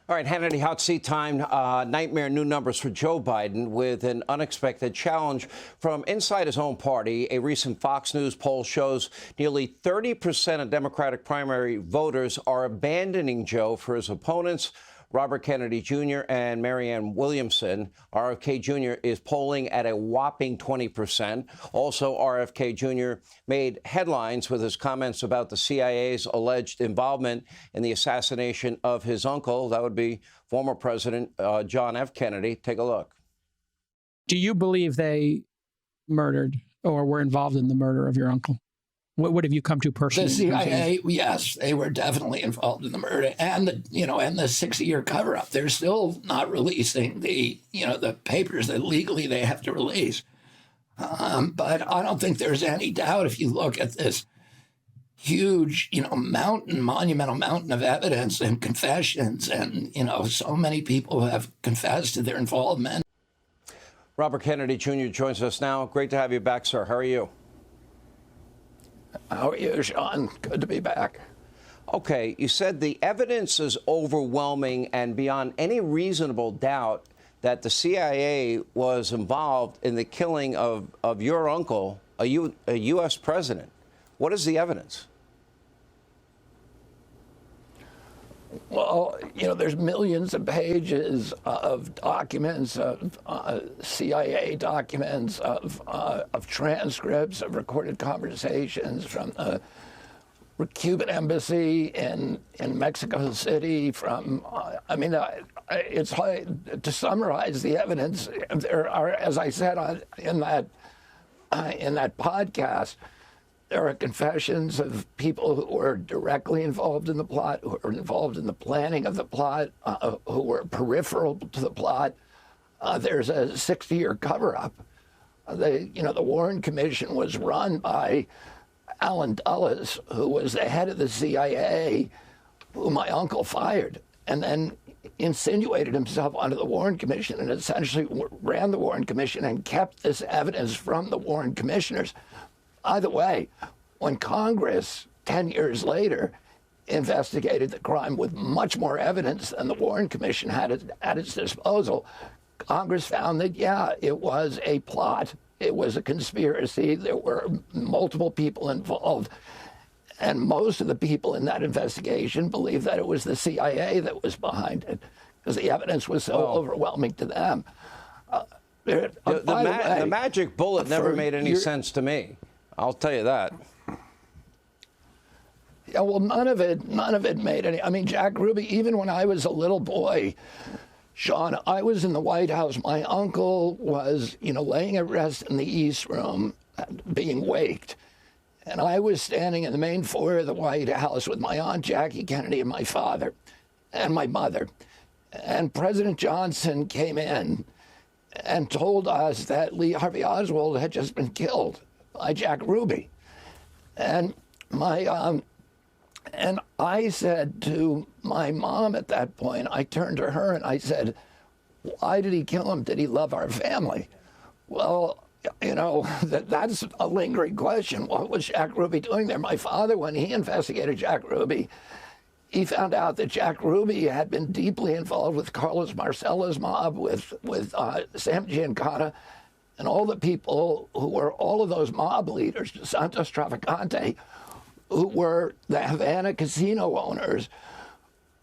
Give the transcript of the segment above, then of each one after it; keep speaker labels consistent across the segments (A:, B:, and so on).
A: All right, Hannity, hot seat time. Nightmare new numbers for Joe Biden with an unexpected challenge from inside his own party. A recent Fox News poll shows nearly 30% of Democratic primary voters are abandoning Joe for his opponents, Robert Kennedy Jr. and Marianne Williamson. RFK Jr. is polling at a whopping 20%. Also, RFK Jr. made headlines with his comments about the CIA's alleged involvement in the assassination of his uncle. That would be former President John F. Kennedy. Take a look.
B: Do you believe they murdered or were involved in the murder of your uncle? What have you come to personally?
C: The CIA, yes, they were definitely involved in the murder and the 60-year cover-up. They're still not releasing the papers that legally they have to release. But I don't think there's any doubt if you look at this huge, monumental mountain of evidence and confessions, and so many people have confessed to their involvement.
A: Robert Kennedy Jr. joins us now. Great to have you back, sir. How are you?
C: How are you, Sean? Good to be back.
A: Okay, you said the evidence is overwhelming and beyond any reasonable doubt that the CIA was involved in the killing of your uncle, a U.S. president. What is the evidence?
C: Well, there's millions of pages of documents, of CIA documents, of transcripts, of recorded conversations from the Cuban embassy in Mexico City. It's hard to summarize the evidence. There are, as I said in that podcast, there are confessions of people who were directly involved in the plot, who were involved in the planning of the plot, who were peripheral to the plot. There's a 60-year cover-up. The Warren Commission was run by Alan Dulles, who was the head of the CIA, who my uncle fired, and then insinuated himself onto the Warren Commission and essentially ran the Warren Commission and kept this evidence from the Warren commissioners. By the way, when Congress, 10 years later, investigated the crime with much more evidence than the Warren Commission had at its disposal, Congress found that, it was a plot. It was a conspiracy. There were multiple people involved. And most of the people in that investigation believed that it was the CIA that was behind it because the evidence was so overwhelming to them.
A: The magic bullet never made any sense to me. I'll tell you that.
C: Yeah, well, none of it made any. I mean, Jack Ruby, even when I was a little boy, Sean, I was in the White House. My uncle was, laying at rest in the East Room, being waked. And I was standing in the main foyer of the White House with my Aunt Jackie Kennedy and my father and my mother. And President Johnson came in and told us that Lee Harvey Oswald had just been killed by Jack Ruby. And and I said to my mom at that point, I turned to her and I said, why did he kill him? Did he love our family? Well, that's a lingering question. What was Jack Ruby doing there? My father, when he investigated Jack Ruby, he found out that Jack Ruby had been deeply involved with Carlos Marcella's mob, with Sam Giancana, and all the people who were all of those mob leaders, Santos Traficante, who were the Havana casino owners,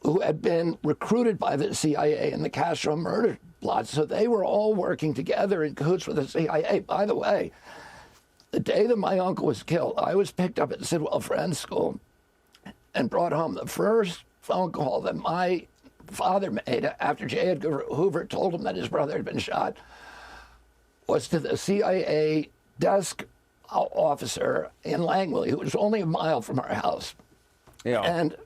C: who had been recruited by the CIA in the Castro murder plot. So they were all working together in cahoots with the CIA. By the way, the day that my uncle was killed, I was picked up at Sidwell Friends School and brought home. The first phone call that my father made after J. Edgar Hoover told him that his brother had been shot was to the CIA desk officer in Langley, who was only a mile from our house.
A: Yeah.
C: And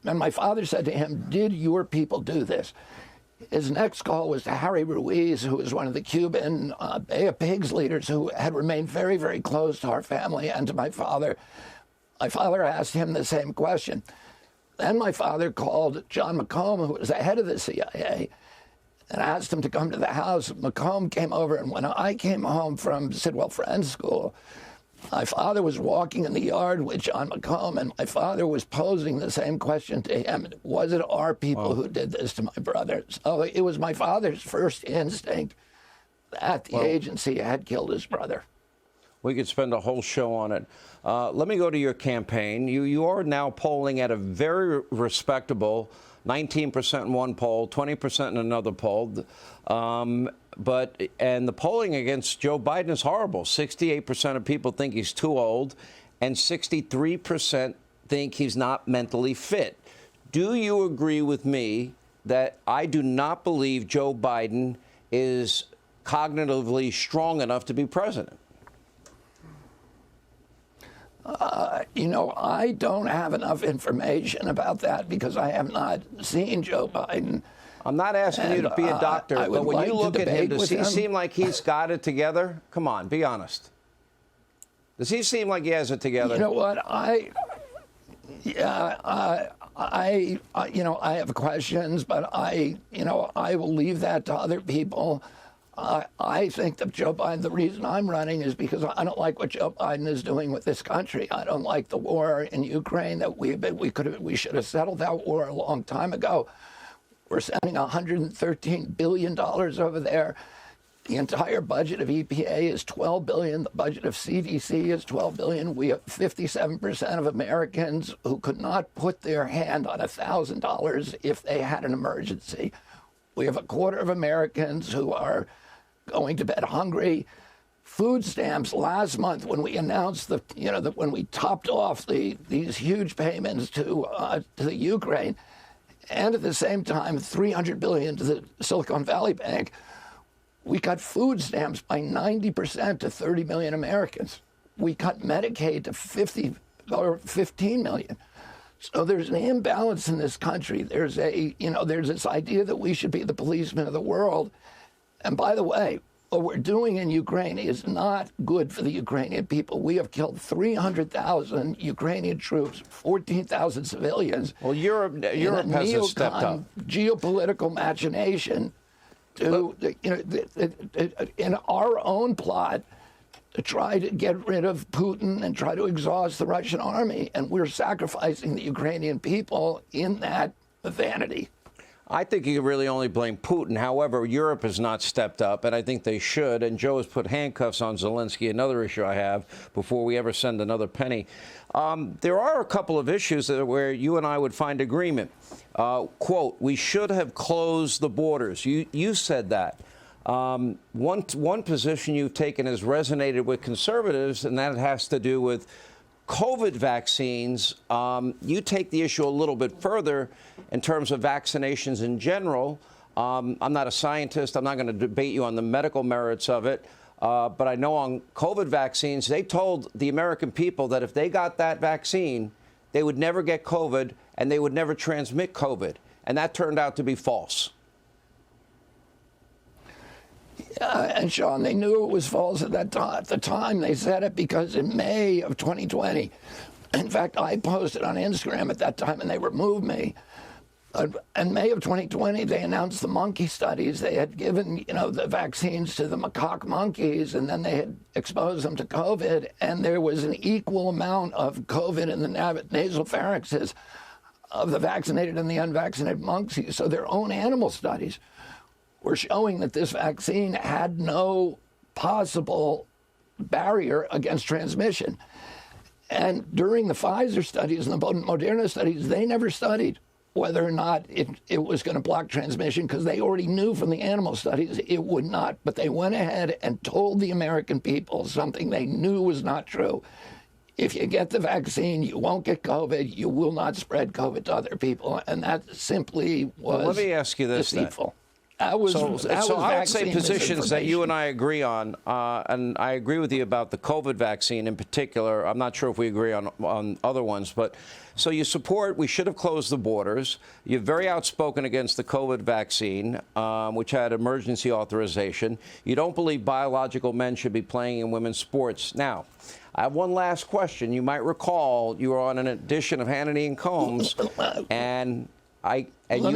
C: my father said to him, did your people do this? His next call was to Harry Ruiz, who was one of the Cuban Bay of Pigs leaders who had remained very, very close to our family and to my father. My father asked him the same question. Then my father called John McComb, who was the head of the CIA, and asked him to come to the house. McComb came over, and when I came home from Sidwell Friends School, My father was walking in the yard with John McComb, and my father was posing the same question to him. Was it our people who did this to my brother? So it was my father's first instinct that the agency had killed his brother.
A: We could spend a whole show on it. Let me go to your campaign. You are now polling at a very respectable 19% in one poll, 20% in another poll. And the polling against Joe Biden is horrible. 68% of people think he's too old, and 63% think he's not mentally fit. Do you agree with me that I do not believe Joe Biden is cognitively strong enough to be president?
C: I don't have enough information about that because I have not seen Joe Biden.
A: I'm not asking you to be a doctor, but when you look at him, does he seem like he's got it together? Come on, be honest. Does he seem like he has it together?
C: You know what? I have questions, but I will leave that to other people. I think that Joe Biden, the reason I'm running is because I don't like what Joe Biden is doing with this country. I don't like the war in Ukraine that we should have settled that war a long time ago. We're sending $113 billion over there. The entire budget of EPA is $12 billion. The budget of CDC is $12 billion. We have 57% of Americans who could not put their hand on $1,000 if they had an emergency. We have a quarter of Americans who are going to bed hungry. Food stamps last month, when we announced when we topped off these huge payments to the Ukraine, and at the same time $300 billion to the Silicon Valley Bank, we cut food stamps by 90% to 30 million Americans. We cut Medicaid to 15 million. So there's an imbalance in this country. There's this idea that we should be the policemen of the world. And by the way, what we're doing in Ukraine is not good for the Ukrainian people. We have killed 300,000 Ukrainian troops, 14,000 civilians.
A: Well, Europe has stepped up.
C: Geopolitical machination to, in our own plot, to try to get rid of Putin and try to exhaust the Russian army. And we're sacrificing the Ukrainian people in that vanity.
A: I think you can really only blame Putin. However, Europe has not stepped up, and I think they should. And Joe has put handcuffs on Zelensky, another issue I have, before we ever send another penny. There are a couple of issues where you and I would find agreement. Quote, we should have closed the borders. You said that. One position you've taken has resonated with conservatives, and that has to do with COVID vaccines. You take the issue a little bit further in terms of vaccinations in general. I'm not a scientist. I'm not going to debate you on the medical merits of it. But I know on COVID vaccines, they told the American people that if they got that vaccine, they would never get COVID and they would never transmit COVID. And that turned out to be false.
C: And Sean, they knew it was false at that time. At the time, they said it because in May of 2020, in fact, I posted on Instagram at that time, and they removed me. In May of 2020, they announced the monkey studies. They had given, the vaccines to the macaque monkeys, and then they had exposed them to COVID, and there was an equal amount of COVID in the nasal pharynxes of the vaccinated and the unvaccinated monkeys. So their own animal studies were showing that this vaccine had no possible barrier against transmission. And during the Pfizer studies and the Moderna studies, they never studied whether or not it was going to block transmission, because they already knew from the animal studies it would not. But they went ahead and told the American people something they knew was not true. If you get the vaccine, you won't get COVID. You will not spread COVID to other people. And that simply was
A: well, let me ask you this,
C: deceitful.
A: Then.
C: So
A: I would say positions that you and I agree on, and I agree with you about the COVID vaccine in particular. I'm not sure if we agree on other ones, but so you support we should have closed the borders. You're very outspoken against the COVID vaccine, which had emergency authorization. You don't believe biological men should be playing in women's sports. Now, I have one last question. You might recall you were on an edition of Hannity and Combs, and you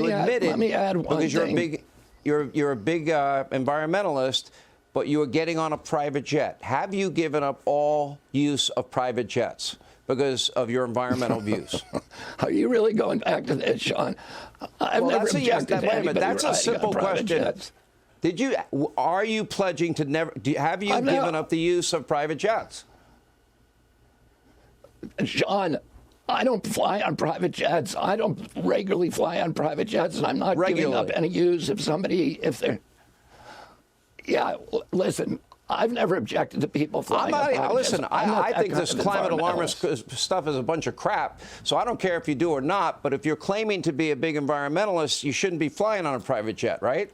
A: admitted,
C: let me add one
A: because
C: thing.
A: You're a big environmentalist, but you were getting on a private jet. Have you given up all use of private jets because of your environmental views?
C: Are you really going back to this, Sean? I've
A: Well,
C: never
A: that's a yes.
C: objected to
A: Wait a minute.
C: anybody
A: That's a
C: riding on
A: simple
C: private
A: question.
C: jets.
A: Are you pledging to never? Have you given up the use of private jets?
C: Sean, I don't fly on private jets. I don't regularly fly on private jets, and I'm not giving up any use if they're. Yeah, listen, I've never objected to people flying on private jets.
A: Listen, I think this climate alarmist stuff is a bunch of crap, so I don't care if you do or not, but if you're claiming to be a big environmentalist, you shouldn't be flying on a private jet, right?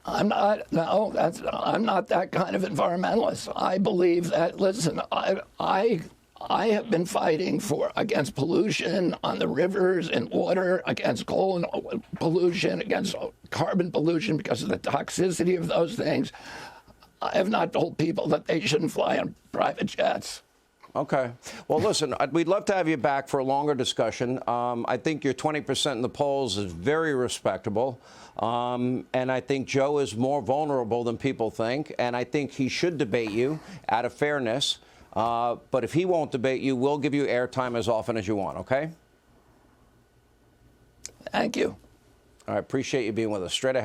C: I'm not. No, I'm not that kind of environmentalist. I believe that. Listen, I have been fighting against pollution on the rivers and water, against coal and pollution, against carbon pollution because of the toxicity of those things. I have not told people that they shouldn't fly on private jets.
A: Okay. Well, listen, we'd love to have you back for a longer discussion. I think your 20% in the polls is very respectable. And I think Joe is more vulnerable than people think. And I think he should debate you out of fairness. But if he won't debate you, we'll give you airtime as often as you want, okay?
C: Thank you.
A: I appreciate you being with us. Straight ahead.